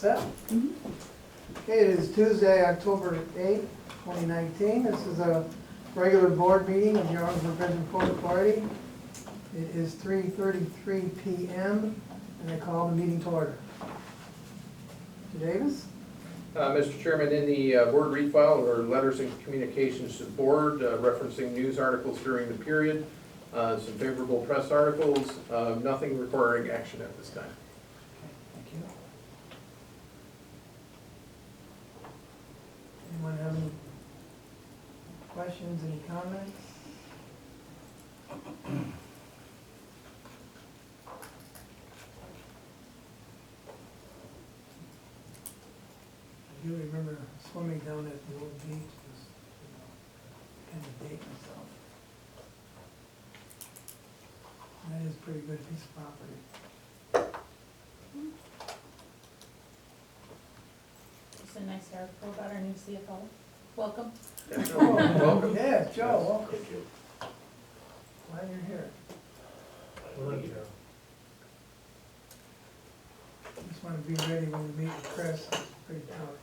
set? Okay, it is Tuesday, October 8th, 2019. This is a regular board meeting of the Arlington Region Port Authority. It is 3:33 p.m. and I call the meeting to order. Mr. Davis? Mr. Chairman, in the board read file are letters and communications to the board referencing news articles during the period, some favorable press articles, nothing requiring action at this time. Thank you. Anyone have any questions, any comments? I do remember swimming down at the old beach, just, kind of date myself. That is a pretty good piece of property. It's a nice article about our new CFO. Welcome. Welcome. Yeah, Joe, welcome. Thank you. Glad you're here. Just want to be ready when we meet with Chris. It's pretty tough.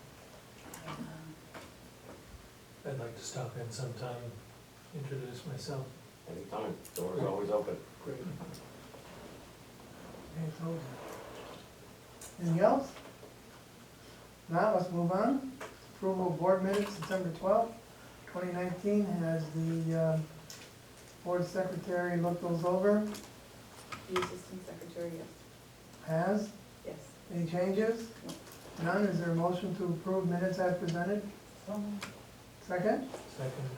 I'd like to stop in sometime, introduce myself. Anytime, door's always open. Great. Okay, it's over. Anything else? Now, let's move on. Approval of board minutes, September 12th, 2019. Has the board secretary looked those over? The assistant secretary, yes. Has? Yes. Any changes? None. Is there a motion to approve minutes as presented? Second? Second.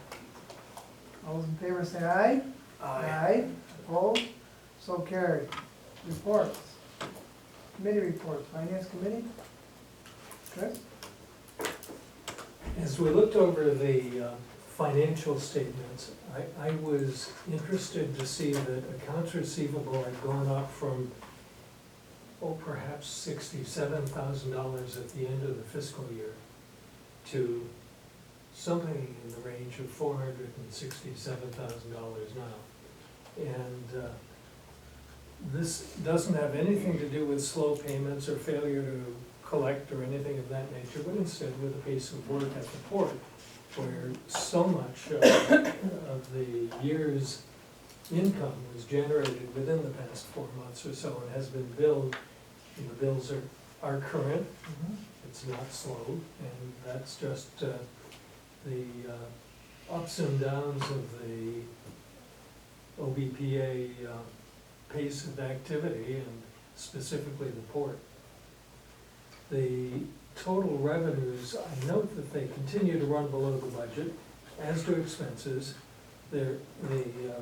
All those in favor say aye. Aye. Opposed? So carried. Reports. Committee reports. Finance committee? Chris? As we looked over the financial statements, I was interested to see that accounts receivable had gone up from, perhaps $67,000 at the end of the fiscal year to something in the range of $467,000 now. And this doesn't have anything to do with slow payments or failure to collect or anything of that nature, but instead with a piece of work at the port where so much of the year's income was generated within the past 4 months or so and has been billed. And the bills are current, it's not slow, and that's just the ups and downs of the OBPA pace of activity, and specifically the port. The total revenues, I note that they continue to run below the budget, as do expenses. The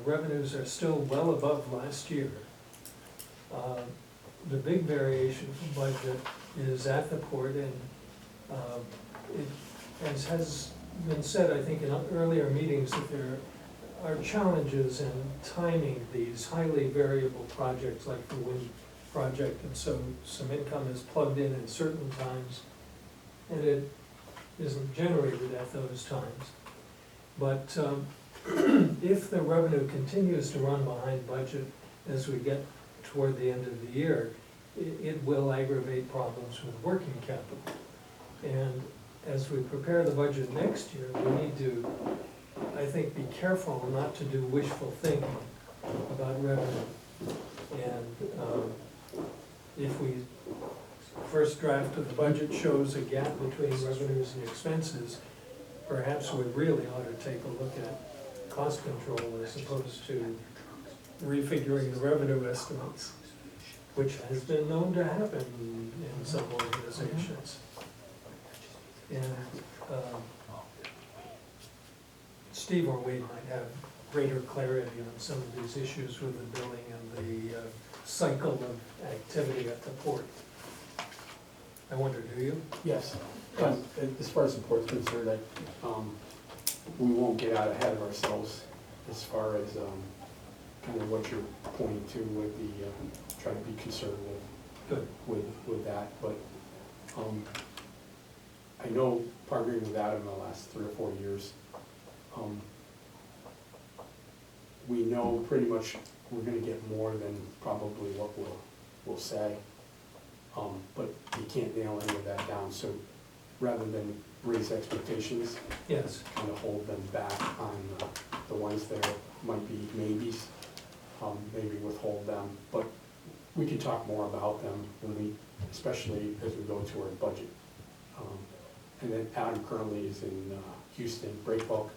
revenues are still well above last year. The big variation from budget is at the port, and as has been said, I think in earlier meetings, that there are challenges in timing these highly variable projects like the wind project, and so some income is plugged in certain times, and it isn't generated at those times. But if the revenue continues to run behind budget as we get toward the end of the year, it will aggravate problems with working capital. And as we prepare the budget next year, we need to, I think, be careful not to do wishful thinking about revenue. And if we, first draft of the budget shows a gap between revenues and expenses, perhaps we really ought to take a look at cost control as opposed to refiguring the revenue estimates, which has been known to happen in some organizations. And Steve or Wade might have greater clarity on some of these issues with the billing and the cycle of activity at the port. I wonder, do you? Yes, as far as the port's concerned, we won't get out ahead of ourselves as far as kind of what you're pointing to with the, trying to be conservative. Good. With that, but I know partnering with Adam the last 3 or 4 years, we know pretty much we're gonna get more than probably what we'll say. But you can't nail any of that down, so rather than raise expectations, Yes, kind of hold them back on the ones that might be maybes, maybe withhold them. But we can talk more about them when we, especially as we go to our budget. And then Adam currently is in Houston. Breakbulk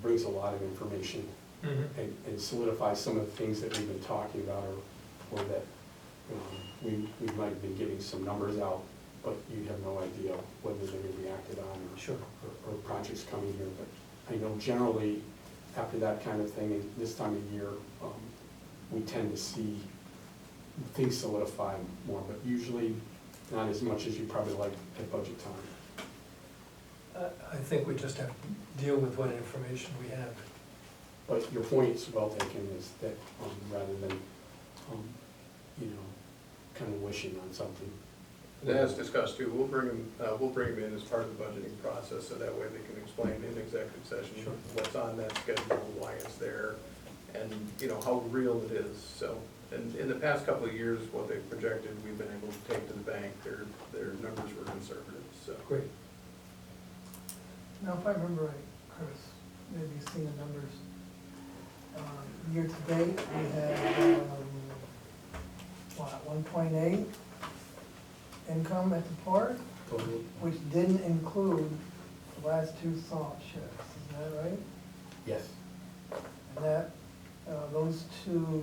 brings a lot of information mhm, and solidifies some of the things that we've been talking about, or that we might have been getting some numbers out, but you have no idea whether they're gonna be acted on sure. or projects coming here. But I know generally, after that kind of thing, and this time of year, we tend to see things solidify more, but usually not as much as you probably like at budget time. I think we just have to deal with what information we have. But your point's well taken, is that rather than, kind of wishing on something. And as discussed too, we'll bring them in as part of the budgeting process, so that way they can explain in executive session Sure. what's on that schedule, why it's there, and, how real it is, so. And in the past couple of years, what they've projected, we've been able to take to the bank, their numbers were conservative, so. Great. Now, if I remember right, Chris, maybe you've seen the numbers. Year to date, we had, 1.8 income at the port, Totally. which didn't include the last two salt sheds, isn't that right? Yes. And that, those two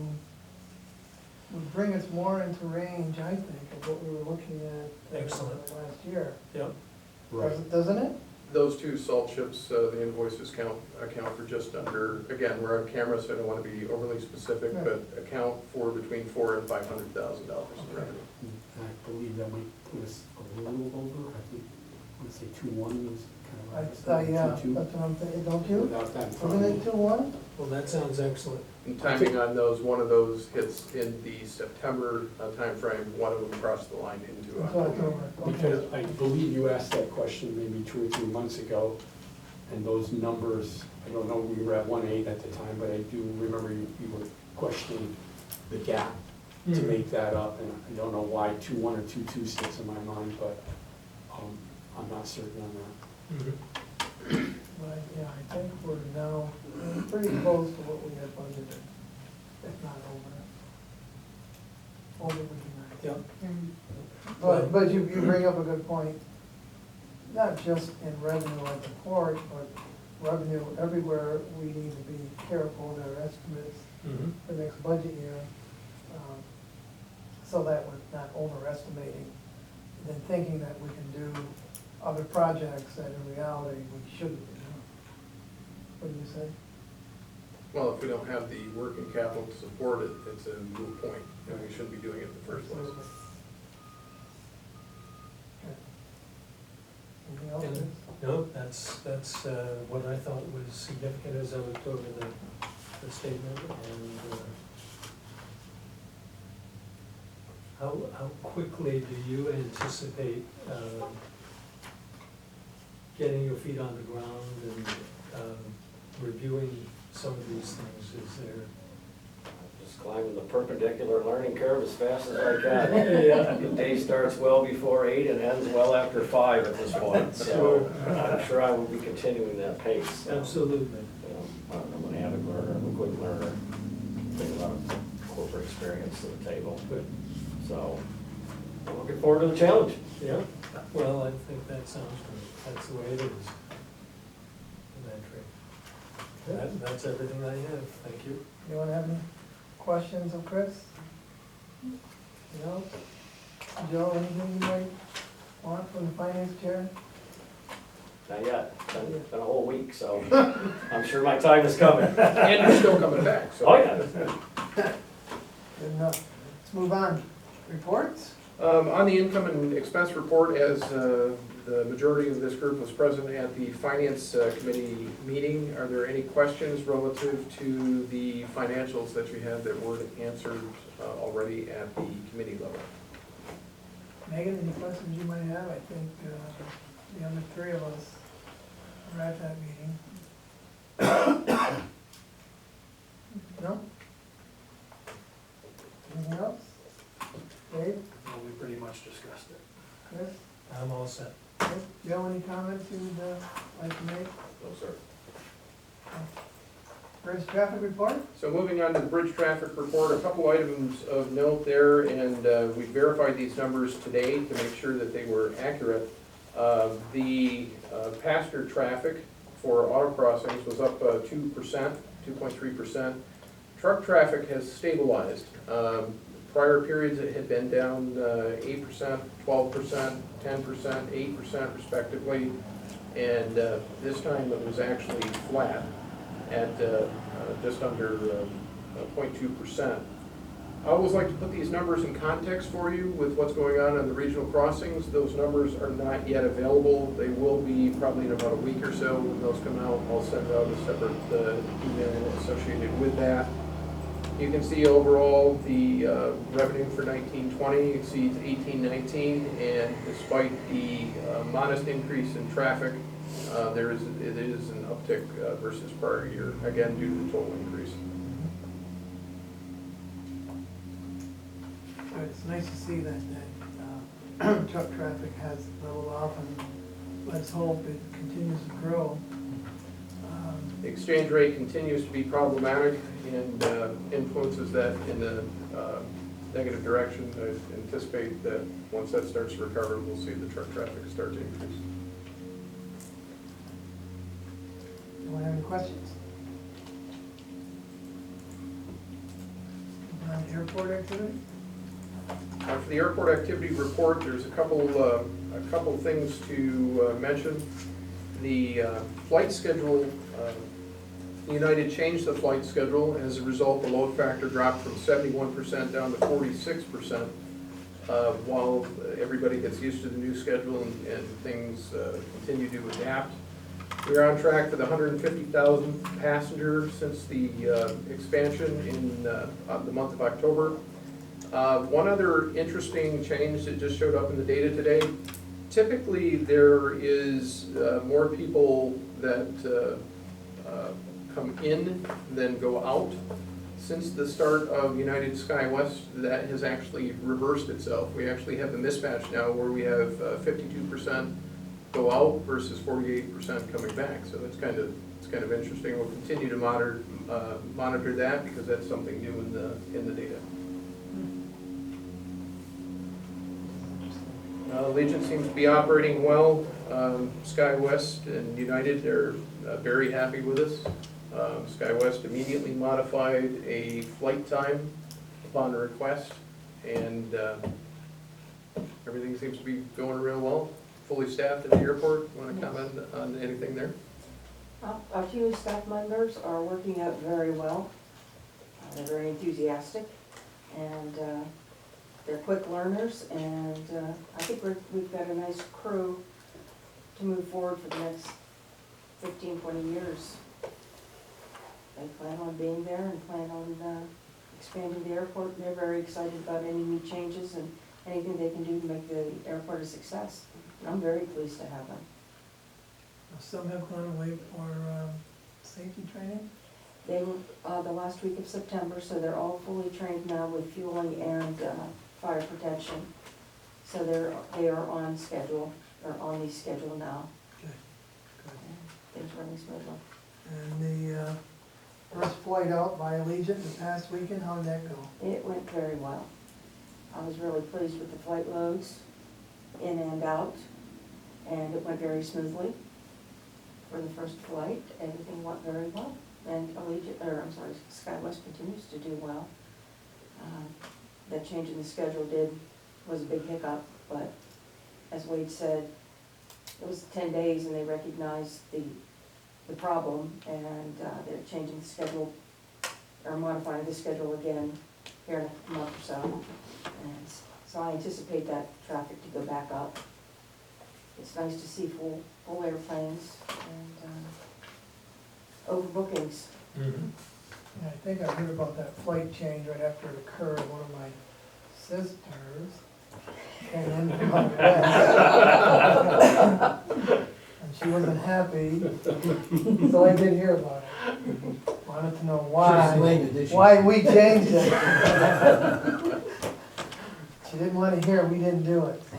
would bring us more into range, I think, of what we were looking at Excellent. last year. Yep, Doesn't it? Those two salt ships, the invoices account for just under, again, we're on camera, so I don't wanna be overly specific, Right. but account for between $400,000 and $500,000 in revenue. And I believe that might put us a little over, I think, I want to say 2-1 was kind of. Yeah, 2-2. that's what I'm thinking, don't you? Without that in front Wasn't of it me. 2-1? well, that sounds excellent. And timing on those, one of those hits in the September timeframe, one of them crossed the line into It's October. October, Because okay. I believe you asked that question maybe 2 or 3 months ago, and those numbers, I don't know, we were at 1.8 at the time, but I do remember you were questioning the gap to Mhm. make that up, and I don't know why 2-1 or 2-2 sticks in my mind, but I'm not certain on that. Mhm. But, yeah, I think we're now pretty close to what we had budgeted, if not over. Over would be nice. Yep, But you bring up a good point, not just in revenue at the port, but revenue everywhere. We need to be careful with our estimates mhm, for next budget year, so that we're not overestimating, and then thinking that we can do other projects that in reality we shouldn't be doing. What do you say? Well, if we don't have the working capital to support it, it's a moot point, and we shouldn't be doing it in the first place. Absolutely. Okay. Anything else? And, Chris? no, that's what I thought was significant as I looked over the statement, and how quickly do you anticipate getting your feet on the ground and reviewing some of these things? Is there? Just climbing the perpendicular learning curve as fast as I can. Yeah. The day starts well before 8 and ends well after 5 at this point, so I'm sure I will be continuing that pace. Absolutely. I'm an avid learner, I'm a quick learner, bring a lot of corporate experience to the table, Good. so I'm looking forward to the challenge. Yeah, well, I think that sounds great. That's the way it is. Elementary. That's everything I have. Thank you. Anyone have any questions of Chris? No? Joe, anything you might want from the finance chair? Not yet, it's been a whole week, so I'm sure my time is coming. And you're still coming back, so. Oh, yeah. Good enough. Let's move on. Reports? On the income and expense report, as the majority of this group was present at the finance committee meeting, are there any questions relative to the financials that you had that weren't answered already at the committee level? Megan, any questions you might have? I think the other three of us were at that meeting. No? Anything else? Dave? Well, we pretty much much discussed it. Chris, I'm all set. do you have any comments you'd like to make? No, sir. First traffic report? So moving on to the bridge traffic report, a couple items of note there, and we verified these numbers today to make sure that they were accurate. The passenger traffic for auto crossings was up 2%, 2.3%. Truck traffic has stabilized. Prior periods it had been down 8%, 12%, 10%, 8% respectively, and this time it was actually flat at just under 0.2%. I always like to put these numbers in context for you with what's going on the regional crossings. Those numbers are not yet available. They will be probably in about a week or so. When those come out, I'll send out a separate email associated with that. You can see overall the revenue for 1920 exceeds 1819, and despite the modest increase in traffic, it is an uptick versus prior year, again due to the total increase. It's nice to see that truck traffic has leveled off, and let's hope it continues to grow. The exchange rate continues to be problematic and influences that in the negative direction. I anticipate that once that starts to recover, we'll see the truck traffic start to increase. Anyone have any questions? On airport activity? For the airport activity report, there's a couple things to mention. The flight schedule, United changed the flight schedule. As a result, the load factor dropped from 71% down to 46%, while everybody gets used to the new schedule and things continue to adapt. We're on track for the 150,000 passenger since the expansion in the month of October. One other interesting change that just showed up in the data today, typically there is more people that come in than go out. Since the start of United SkyWest, that has actually reversed itself. We actually have the mismatch now where we have 52% go out versus 48% coming back. So it's kind of interesting. We'll continue to monitor that because that's something new in the data. Allegiant seems to be operating well. SkyWest and United are very happy with us. SkyWest immediately modified a flight time upon request, and everything seems to be going real well. Fully staffed at the airport. Want to comment on anything there? Our few staff members are working out very well. They're very enthusiastic, and they're quick learners, and I think we've got a nice crew to move forward for the next 15, 20 years. They plan on being there and plan on expanding the airport, and they're very excited about any new changes and anything they can do to make the airport a success. And I'm very pleased to have them. Some have gone away for safety training. They were the last week of September, so they're all fully trained now with fueling and fire protection. So they are on schedule, or on the schedule now. Okay, good. Things running smoothly. And the first flight out by Allegiant the past weekend, how did that go? It went very well. I was really pleased with the flight loads, in and out, and it went very smoothly. For the first flight, everything went very well, and SkyWest continues to do well. That change in the schedule was a big hiccup, but as Wade said, it was 10 days and they recognized the problem, and they're changing the schedule, or modifying the schedule again here in a month or so. And so I anticipate that traffic to go back up. It's nice to see full airplanes and overbookings. Mm-hmm. Yeah, I think I heard about that flight change right after it occurred. One of my sisters came in from out west. And she wasn't happy, so I did hear about it. Wanted to know why we changed it. She didn't want to hear, we didn't do it, so.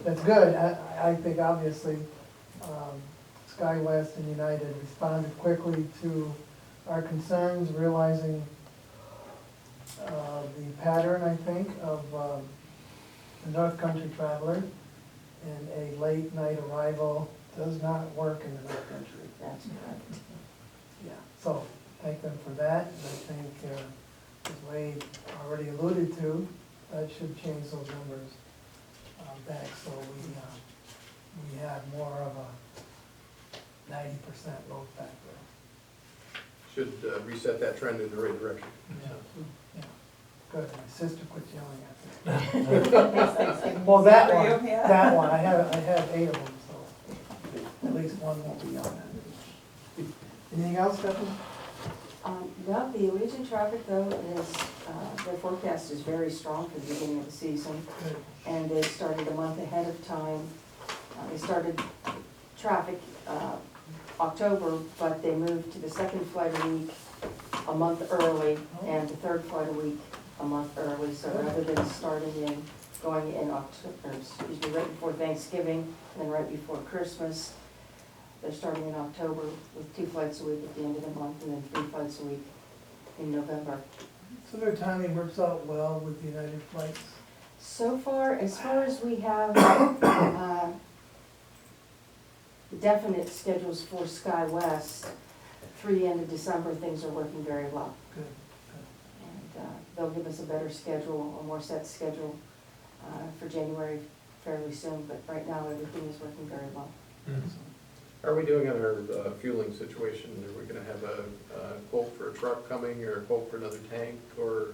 That's good. I think obviously, SkyWest and United responded quickly to our concerns, realizing the pattern, I think, of the North Country traveler, and a late night arrival does not work in the North Country. That's correct. Yeah, so thank them for that, and I think, as Wade already alluded to, that should change those numbers back, so we have more of a 90% load factor. Should reset that trend in the right direction. Yeah, good, my sister quit yelling at me. Well, that one, I have 8 of them, so at least one won't be on that. Anything else, Stephanie? No, the Allegiant traffic though is, their forecast is very strong for the beginning of the season. Good. And they started a month ahead of time. They started traffic October, but they moved to the second flight a week a month early, and the third flight a week a month early. So rather than going in October, excuse me, right before Thanksgiving, and then right before Christmas, they're starting in October with 2 flights a week at the end of the month, and then 3 flights a week in November. So their timing works out well with the United flights? So far as we have definite schedules for SkyWest, through the end of December, things are working very well. Good, And they'll give us a better schedule, a more set schedule for January fairly soon, but right now, everything is working very well. good. How are we doing on our fueling situation? Are we gonna have a quote for a truck coming, or a quote for another tank, or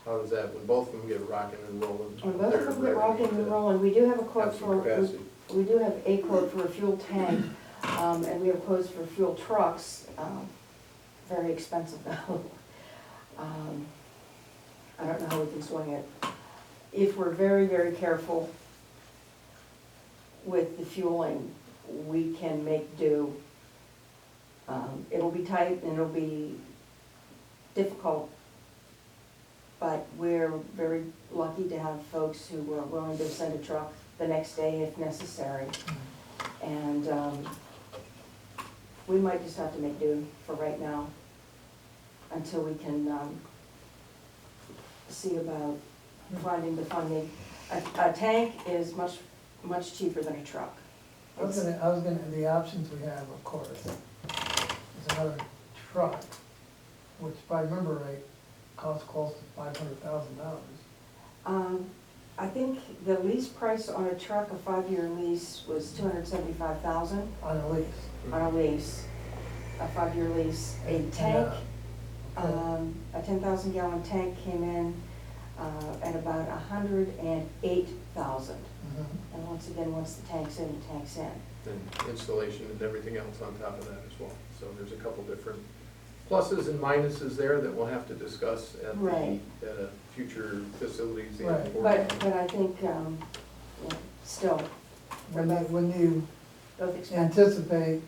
how does that, when both of them get rocking and rolling? When both of them get rocking and rolling, we do have a quote Have some for, capacity. we do have a quote for a fuel tank, and we have quotes for fuel trucks, very expensive though. I don't know how we can swing it. If we're very, very careful with the fueling, we can make do. It'll be tight and it'll be difficult, but we're very lucky to have folks who are willing to send a truck the next day if necessary. And we might just have to make do for right now until we can see about finding the funding. A tank is much cheaper than a truck. I was gonna, the options we have, of course, is another truck, which if I remember right, costs close to $500,000. I think the lease price on a truck, a 5-year lease, was $275,000 On a lease. on a lease, a 5-year lease. A tank, a 10,000 gallon tank came in at about $108,000. And once again, once the tank's in, the tank's in. And installation and everything else on top of that as well. So there's a couple different pluses and minuses there that we'll have to discuss at Right. the future facilities. and Right. board But meetings. I think, still, When you both expensive. anticipate,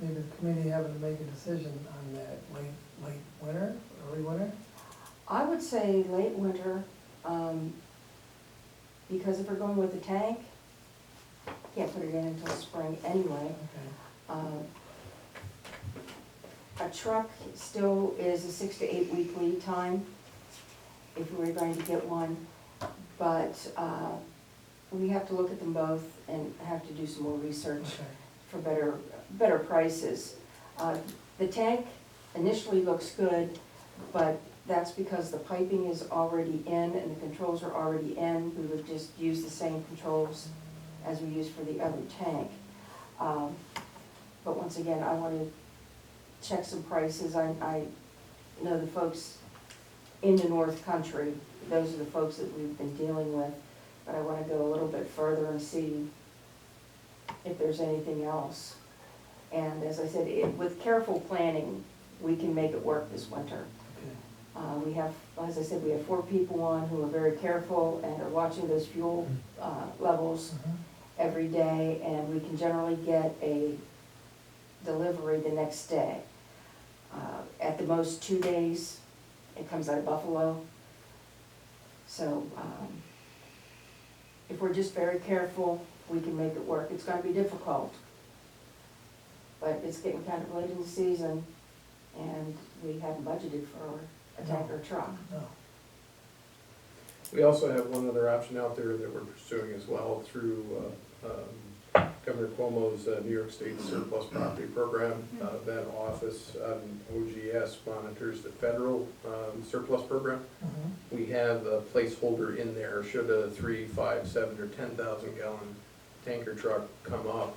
maybe the committee having to make a decision on that late winter, early winter? I would say late winter, because if we're going with the tank, can't put it in until spring anyway. Okay. A truck still is a 6 to 8 week lead time if we were going to get one, but we have to look at them both and have to do some more research Okay. for better prices. The tank initially looks good, but that's because the piping is already in and the controls are already in. We would just use the same controls as we use for the other tank. But once again, I want to check some prices. I know the folks in the North Country, those are the folks that we've been dealing with, but I want to go a little bit further and see if there's anything else. And as I said, with careful planning, we can make it work this winter. Okay. We have, as I said, we have 4 people on who are very careful and are watching those fuel levels every day, and we can generally get a delivery the next day. At the most 2 days, it comes out of Buffalo. So, if we're just very careful, we can make it work. It's gonna be difficult. But it's getting kind of late in the season, and we hadn't budgeted for a tanker truck. No. We also have one other option out there that we're pursuing as well through Governor Cuomo's New York State Surplus Property Program. That office, OGS, monitors the federal surplus program. Mhm. We have a placeholder in there, should a 3, 5, 7, or 10,000 gallon tanker truck come up,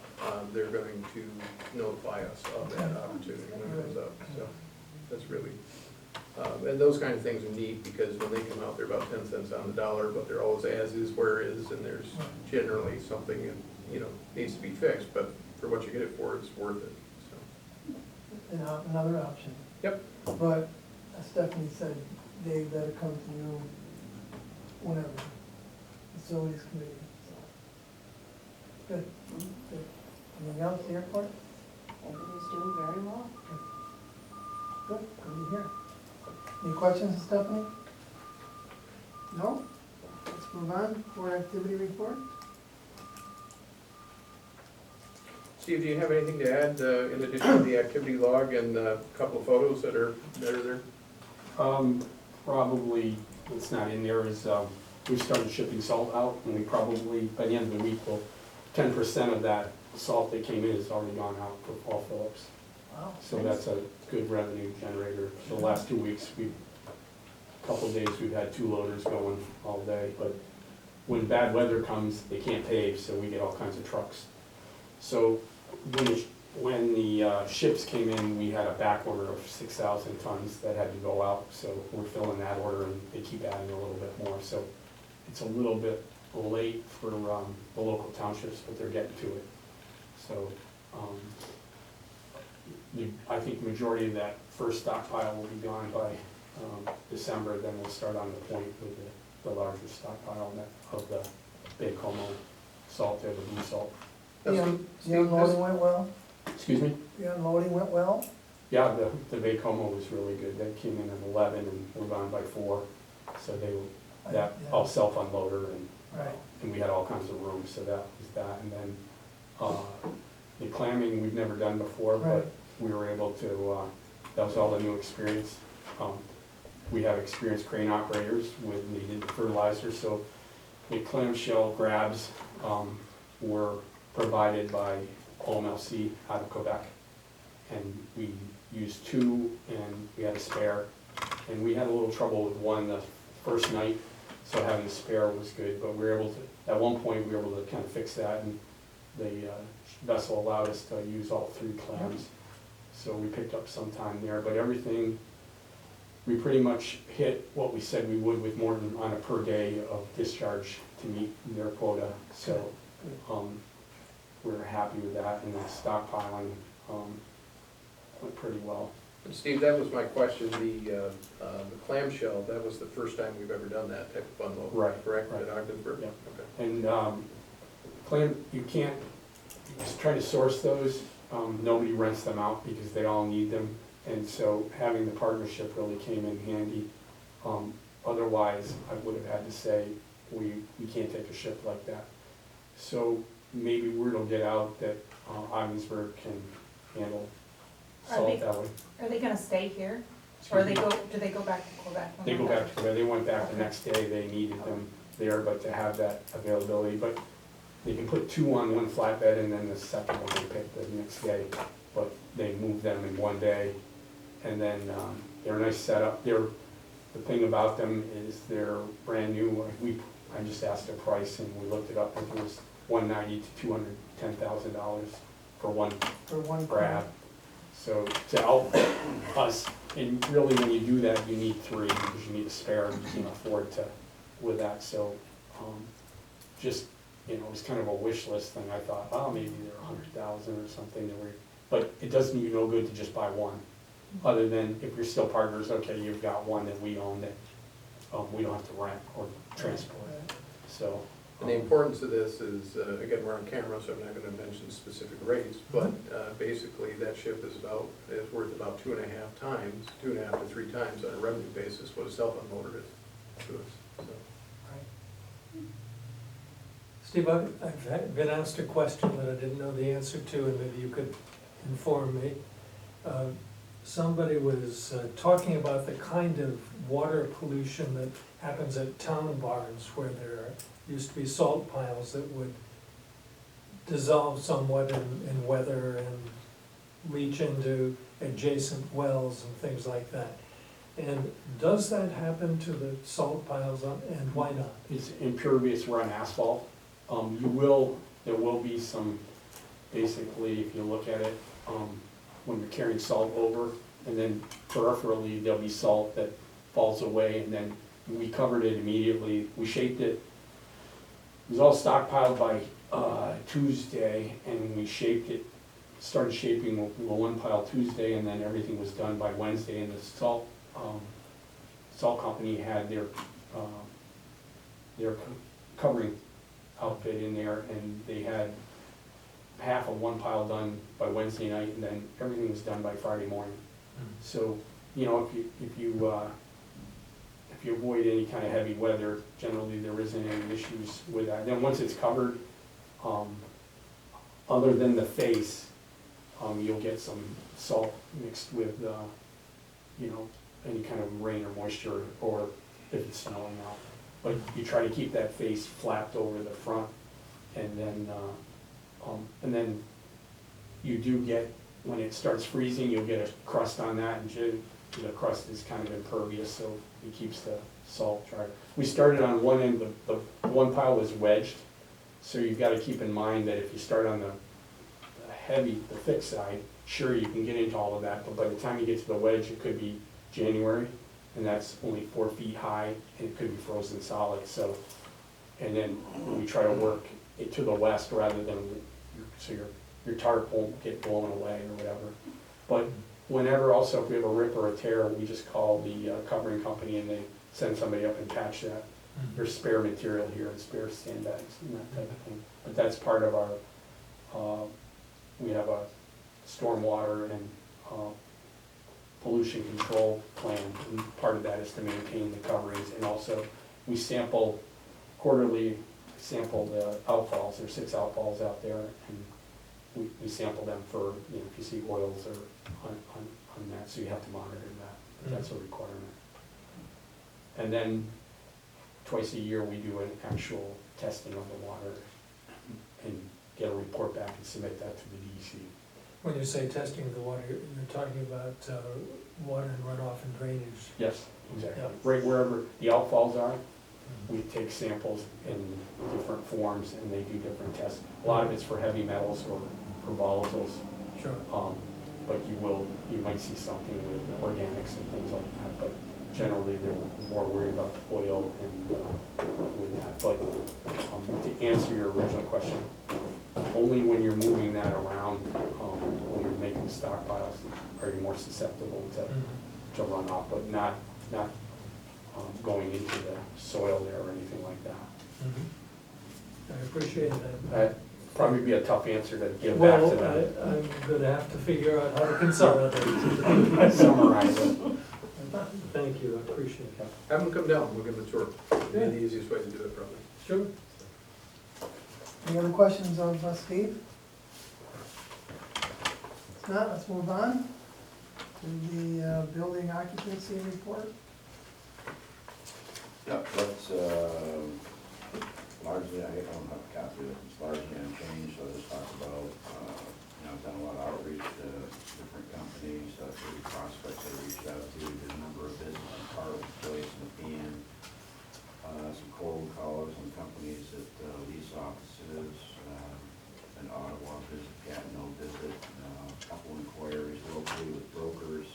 they're going to notify us of that opportunity when it comes up, so that's really, and those kind of things are neat, because when they come out, they're about 10 cents on the dollar, but they're always as is, where is, and there's generally something that, you know, needs to be fixed, but for what you get it for, it's worth it, so. And another option. Yep. But as Stephanie said, they better come to you whenever, facilities committee, so. Good, good. Anything else, the airport? Everything's doing very well. Good, good to hear. Any questions, Stephanie? No? Let's move on, board activity report. Steve, do you have anything to add, in addition to the activity log and a couple of photos that are there? Probably, what's not in there is, we started shipping salt out, and we probably, by the end of the week, will, 10% of that salt that came in has already gone out for Paul Phillips. Wow. So that's a good revenue generator. The last 2 weeks, couple of days, we've had 2 loaders going all day, but when bad weather comes, they can't pave, so we get all kinds of trucks. So when the ships came in, we had a back order of 6,000 tons that had to go out, so we're filling that order, and they keep adding a little bit more. So it's a little bit late for the local townships, but they're getting to it. So I think the majority of that first stockpile will be gone by December. Then we'll start on the point with the larger stockpile of the Bay Como salt there, the blue salt. The unloading went well? Excuse me? The unloading went well? Yeah, the Bay Como was really good. They came in at 11 and we're gone by 4. So they were, that all self-unloader, Right. and we had all kinds of room, so that was that. And then the clamming we've never done before, Right. but we were able to, that was all the new experience. We have experienced crane operators when they did the fertilizer, so the clamshell grabs were provided by OMLC out of Quebec. And we used 2, and we had a spare. And we had a little trouble with one the first night, so having a spare was good. But we were able to, at one point, we were able to kind of fix that, and the vessel allowed us to use all 3 clams. So we picked up some time there, but everything, we pretty much hit what we said we would with Morton on a per day of discharge to meet their quota. So we're happy with that, and the stockpiling went pretty well. And Steve, that was my question, the clamshell, that was the first time we've ever done that type of unload, Right, correct, right. at Ogdensburg? Yeah. Okay. And clam, you can't, just try to source those, nobody rents them out because they all need them. And so having the partnership really came in handy. Otherwise, I would have had to say, we can't take a ship like that. So maybe word will get out that Ogdensburg can handle salt that way. Are they gonna stay here? Or do they go back to Quebec? They go back to Quebec. They went back the next day, they needed them there, but to have that availability. But they can put 2 on one flatbed, and then the second one they pick the next day. But they move them in one day, and then they're a nice setup. The thing about them is they're brand new. I just asked the price, and we looked it up, and it was $190,000 to $210,000 for one grab. So to help us, and really when you do that, you need 3 because you need a spare, and you can't afford to with that. So just, it was kind of a wish list thing. I thought, oh, maybe they're 100,000 or something. But it doesn't do you no good to just buy one. Other than if you're still partners, okay, you've got one that we own that we don't have to rent or transport. So. And the importance of this is, again, we're on camera, so I'm not gonna mention specific rates, but basically that ship is worth about 2.5 times, 2.5 to 3 times on a revenue basis what a self-unloader is to us. So Steve, been asked a question that I didn't know the answer to, and maybe you could inform me. Somebody was talking about the kind of water pollution that happens at town barns where there used to be salt piles that would dissolve somewhat in weather and leach into adjacent wells and things like that. And does that happen to the salt piles, and why not? It's impervious, we're on asphalt. There will be some, basically, if you look at it, when you're carrying salt over, and then peripherally, there'll be salt that falls away, and then we covered it immediately. We shaped it. It was all stockpiled by Tuesday, and we shaped it, started shaping one pile Tuesday, and then everything was done by Wednesday, and the salt company had their covering outfit in there, and they had half of one pile done by Wednesday night, and then everything was done by Friday morning. So, you know, if you avoid any kind of heavy weather, generally there isn't any issues with that. Then once it's covered, other than the face, you'll get some salt mixed with, you know, any kind of rain or moisture, or if it's snowing out. But you try to keep that face flapped over the front, and then you do get, when it starts freezing, you'll get a crust on that, and the crust is kind of impervious, so it keeps the salt dry. We started on one end, the one pile was wedged, so you've got to keep in mind that if you start on the thick side, sure, you can get into all of that, but by the time you get to the wedge, it could be January, and that's only 4 feet high, and it could be frozen solid, so, and then we try to work it to the west rather than, so your tarp won't get blown away or whatever. But whenever, also, if we have a rip or a tear, we just call the covering company, and they send somebody up and patch that. There's spare material here, and spare sandbags and that type of thing. But that's part of our, we have a stormwater and pollution control plan, and part of that is to maintain the coverings, and also we sample quarterly, sample the outfalls. There's 6 outfalls out there, and we sample them for, you know, if you see oils or on that, so you have to monitor that, but that's a requirement. And then twice a year we do an actual testing of the water and get a report back and submit that to the DEC. When you say testing the water, you're talking about water and runoff and drainage. Yes, exactly. Yeah. Right wherever the outfalls are, we take samples in different forms, and they do different tests. A lot of it's for heavy metals or for volatiles. Sure. But you might see something with organics and things like that, but generally they're more worried about oil and with that. But to answer your original question, only when you're moving that around, when you're making stockpiles, are you more susceptible to runoff, but not going into the soil there or anything like that. I appreciate that. That'd probably be a tough answer to give back to Well, them. I'm gonna have to figure out how to consolidate. Summarize it. Thank you, I appreciate it. Have them come down, we'll give them a tour. It'd be the easiest way to do it, probably. Sure. Any other questions of Steve? If not, let's move on to the building occupancy report. Yep, that's largely, I don't have a copy of it, it's largely unchanged, so I'll just talk about, I've done a lot of outreach to different companies, the prospects I reached out to, did a number of visits in Carl, Joyce, and McKeon, some cold calls on companies that lease offices, an Ottawa visit, Gatineau visit, a couple inquiries locally with brokers.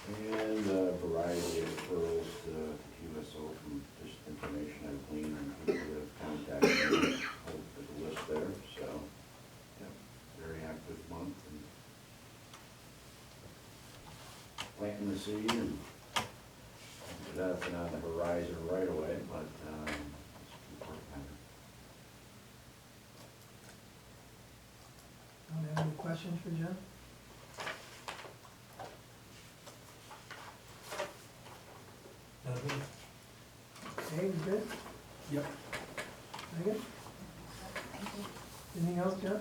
And a variety of referrals to QSO from just information I've gleaned and people that have contacted me. There's a list there, so, yeah, very active month. And planting the seed, and nothing on the horizon right away, but it's important. Anyone have any questions for Jim? Okay, we good? Yep. Megan? Anything else, John?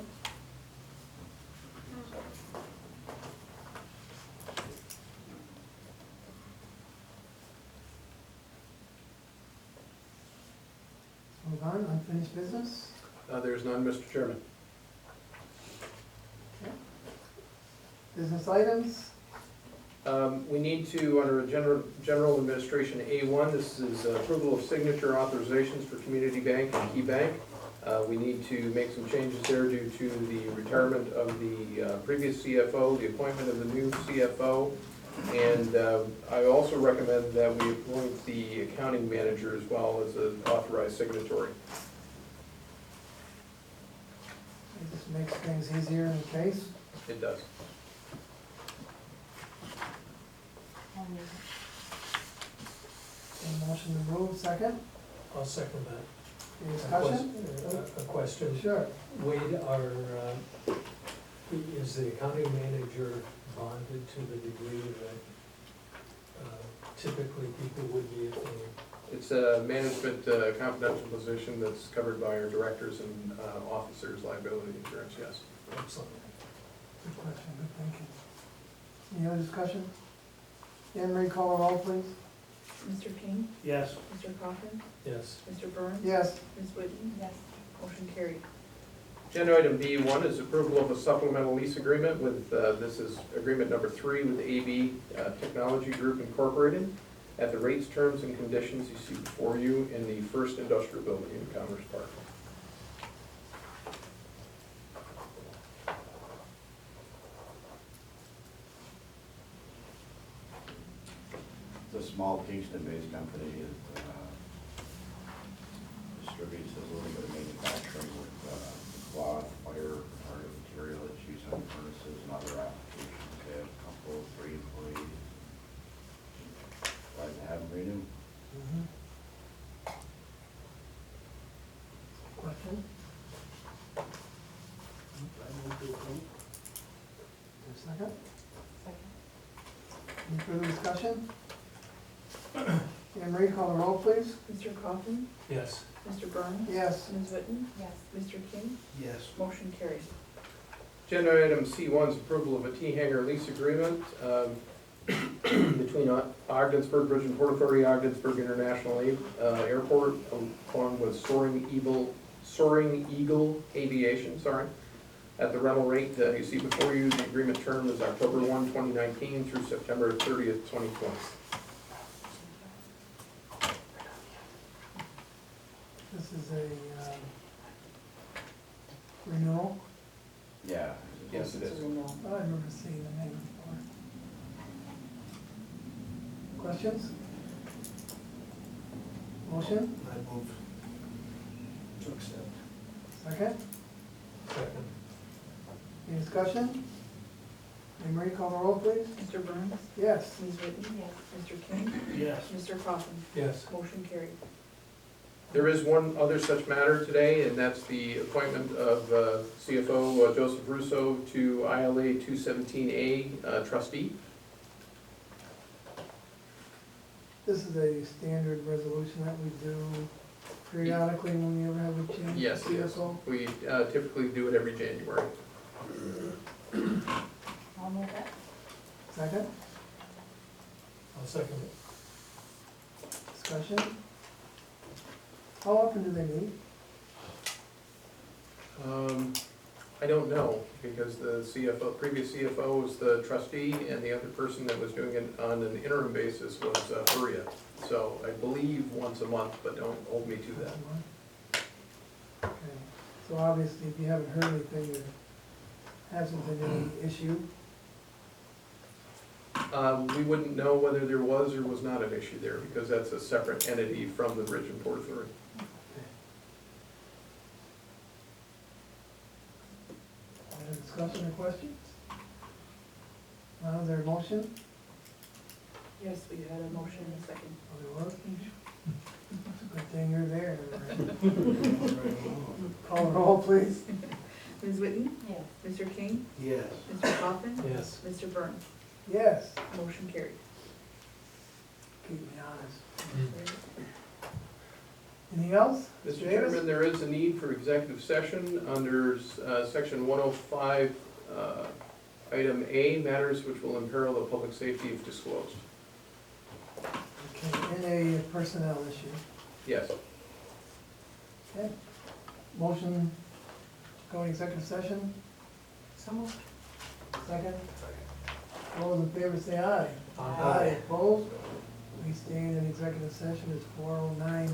Move on, unfinished business? There's none, Mr. Chairman. Okay. Business items? We need to, under General Administration A1, this is approval of signature authorizations for Community Bank and Key Bank. We need to make some changes there due to the retirement of the previous CFO, the appointment of the new CFO, and I also recommend that we appoint the accounting manager as well as an authorized signatory. It just makes things easier in the case. It does. I'll move A motion to move, second? I'll second that. Any A discussion? A question. Sure. Wade, is the accounting manager bonded to the degree that typically people would be if they? It's a management confidential position that's covered by our directors and officers' liability insurance, yes. Excellent. Good question, good thinking. Any other discussion? Anne Marie, call the roll, please. Mr. King? Yes. Mr. Coffin? Yes. Mr. Burns? Yes. Ms. Whitten? Yes. Motion carried. Agenda item B1 is approval of a supplemental lease agreement with, this is agreement number 3 with AB Technology Group Incorporated at the rates, terms, and conditions you see before you in the first industrial building in Commerce Park. It's a small Kingston-based company that distributes a little bit of manufacturing with cloth, fire retardant material that's used on furnaces and other applications. They have a couple, 3 employees. Glad to have them renew. Question? Second? Second. Any further discussion? Anne Marie, call the roll, please. Mr. Coffin? Yes. Mr. Burns? Yes. Ms. Whitten? Yes. Mr. King? Yes. Motion carried. Agenda item C1 is approval of a T-hanger lease agreement between Ogdensburg Bridge and Port Authority, Ogdensburg International Airport, along with Soaring Eagle Aviation, at the rental rate you see before you. The agreement term is October 1, 2019 through September 30th, 2020. This is a renewal. Yeah. Yes, it is. I remember seeing the name before. Questions? Motion? I move to accept. Second? Second. Any discussion? Anne Marie, call the roll, please. Mr. Burns? Yes. Ms. Whitten? Yes. Mr. King? Yes. Mr. Coffin? Yes. Motion carried. There is one other such matter today, and that's the appointment of CFO Joseph Russo to ILA 217A trustee. This is a standard resolution that we do periodically when we ever have a change. Yes, yes. CFO. We typically do it every January. I'll move it. Second? I'll second it. Discussion? How often do they meet? I don't know, because the CFO, previous CFO was the trustee, and the other person that was doing it on an interim basis was Maria. So I believe once a month, but don't hold me to that. Okay, so obviously, if you haven't heard anything, there hasn't been any issue. We wouldn't know whether there was or was not an issue there, because that's a separate entity from the Bridge and Port Authority. Any discussion or questions? Is there a motion? Yes, we had a motion and a second. Oh, there was? It's a good thing you're there. Call the roll, please. Ms. Whitten? Yes. Mr. King? Yes. Mr. Coffin? Yes. Mr. Burns? Yes. Motion carried. Keep me honest. Anything else? Mr. Davis? Chairman, there is a need for executive session under section 105, item A, matters which will imperil the public safety if disclosed. Okay, in a personnel issue. Yes. Okay. Motion, going executive session, Someone? second? All those in favor say aye. Aye. Opposed? We stand in executive session, it's 4:09